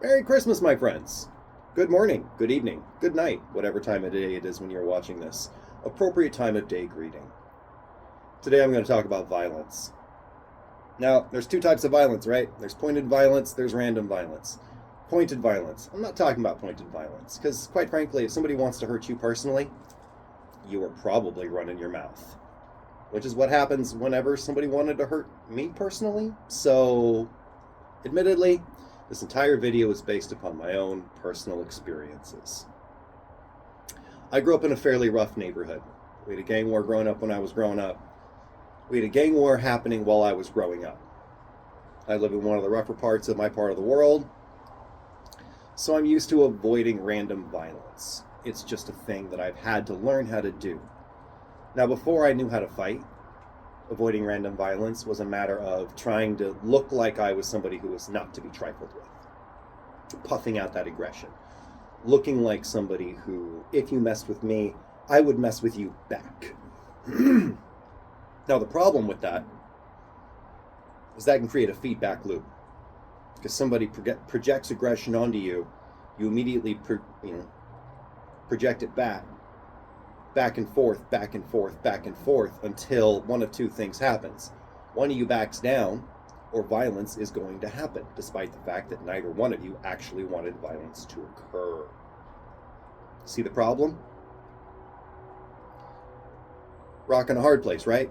Merry Christmas, my friends. Good morning, good evening, good night, whatever time of day it is when you're watching this. Appropriate time of day greeting. Today I'm going to talk about violence. Now, there's two types of violence, right? There's pointed violence, there's random violence. Pointed violence. I'm not talking about pointed violence, because quite frankly, if somebody wants to hurt you personally, you are probably running your mouth. Which is what happens whenever somebody wanted to hurt me personally. So, admittedly, this entire video is based upon my own personal experiences. I grew up in a fairly rough neighborhood. We had a gang war growing up when I was growing up. We had a gang war happening while I was growing up. I live in one of the rougher parts of my part of the world, so I'm used to avoiding random violence. It's just a thing that I've had to learn how to do. Now, before I knew how to fight, avoiding random violence was a matter of trying to look like I was somebody who was not to be trifled with. Puffing out that aggression. Looking like somebody who, if you messed with me, I would mess with you back. Now, the problem with that is that can create a feedback loop. Because somebody projects aggression onto you, you immediately project it back and forth, back and forth, back and forth, until one of two things happens. One of you backs down, or violence is going to happen, despite the fact that neither one of you actually wanted violence to occur. See the problem? Rock in a hard place, right?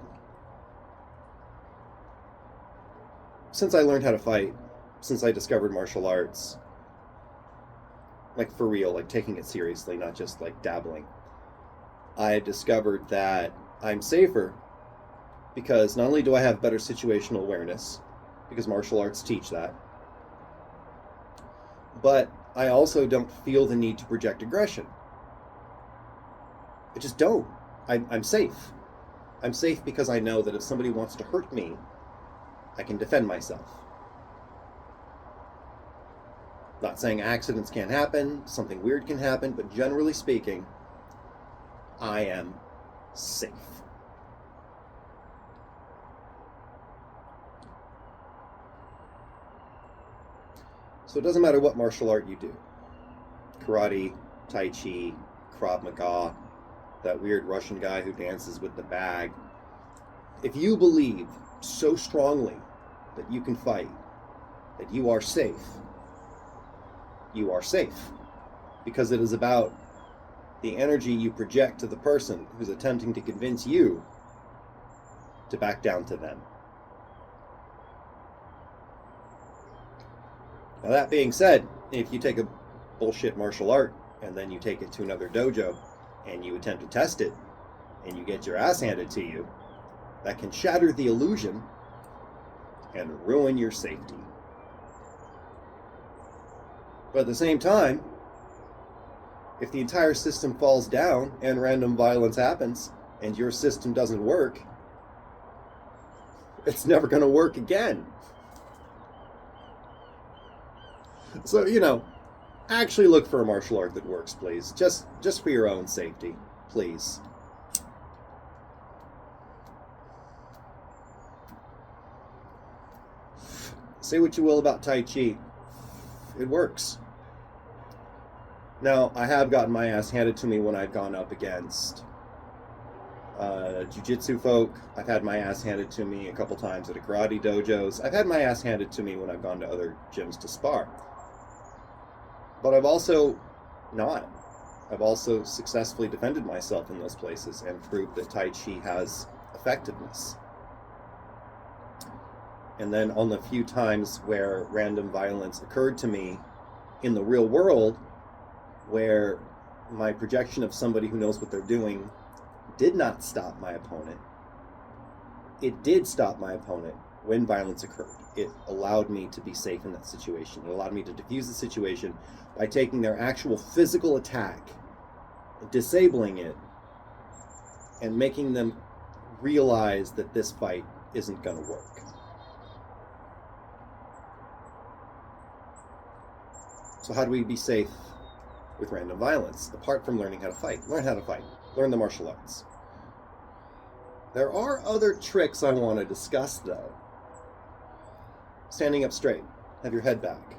Since I learned how to fight, since I discovered martial arts, like for real, like taking it seriously, not just like dabbling, I discovered that I'm safer because not only do I have better situational awareness, because martial arts teach that, but I also don't feel the need to project aggression. I just don't. I'm safe. I'm safe because I know that if somebody wants to hurt me, I can defend myself. Not saying accidents can't happen, something weird can happen, but generally speaking, I am safe. So it doesn't matter what martial art you do. Karate, Tai Chi, Krav Maga, that weird Russian guy who dances with the bag. If you believe so strongly that you can fight, that you are safe, you are safe. Because it is about the energy you project to the person who's attempting to convince you to back down to them. Now, that being said, if you take a bullshit martial art and then you take it to another dojo and you attempt to test it and you get your ass handed to you, that can shatter the illusion and ruin your safety. But at the same time, if the entire system falls down and random violence happens and your system doesn't work, it's never going to work again. So, actually look for a martial art that works, please. Just for your own safety, please. Say what you will about Tai Chi. It works. Now, I have gotten my ass handed to me when I've gone up against jiu-jitsu folk. I've had my ass handed to me a couple times at a karate dojos. I've had my ass handed to me when I've gone to other gyms to spar. But I've also not. I've also successfully defended myself in those places and proved that Tai Chi has effectiveness. And then on the few times where random violence occurred to me in the real world, where my projection of somebody who knows what they're doing did not stop my opponent. It did stop my opponent when violence occurred. It allowed me to be safe in that situation. It allowed me to diffuse the situation by taking their actual physical attack, disabling it, and making them realize that this fight isn't going to work. So how do we be safe with random violence, apart from learning how to fight? Learn how to fight. Learn the martial arts. There are other tricks I want to discuss, though. Standing up straight. Have your head back.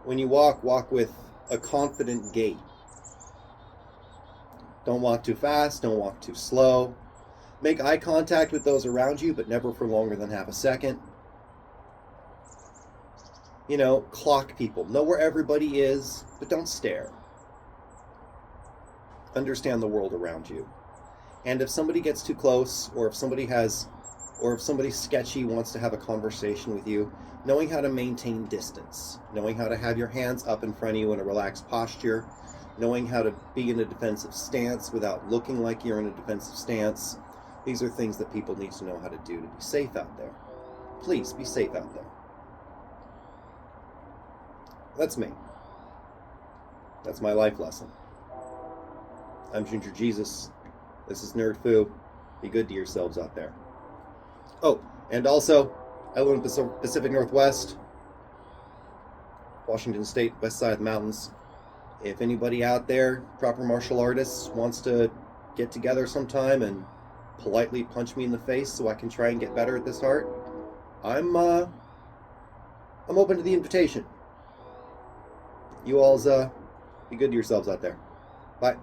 When you walk, walk with a confident gait. Don't walk too fast, don't walk too slow. Make eye contact with those around you, but never for longer than half a second. Clock people. Know where everybody is, but don't stare. Understand the world around you. And if somebody gets too close, or if somebody sketchy wants to have a conversation with you, knowing how to maintain distance, knowing how to have your hands up in front of you in a relaxed posture, knowing how to be in a defensive stance without looking like you're in a defensive stance. These are things that people need to know how to do to be safe out there. Please be safe out there. That's me. That's my life lesson. I'm Ginger Jesus. This is Nerd Foo. Be good to yourselves out there. Oh, and also, I live in the Pacific Northwest, Washington State, west side of the mountains. If anybody out there, proper martial artists, wants to get together sometime and politely punch me in the face so I can try and get better at this art, I'm open to the invitation. You all's be good to yourselves out there. Bye.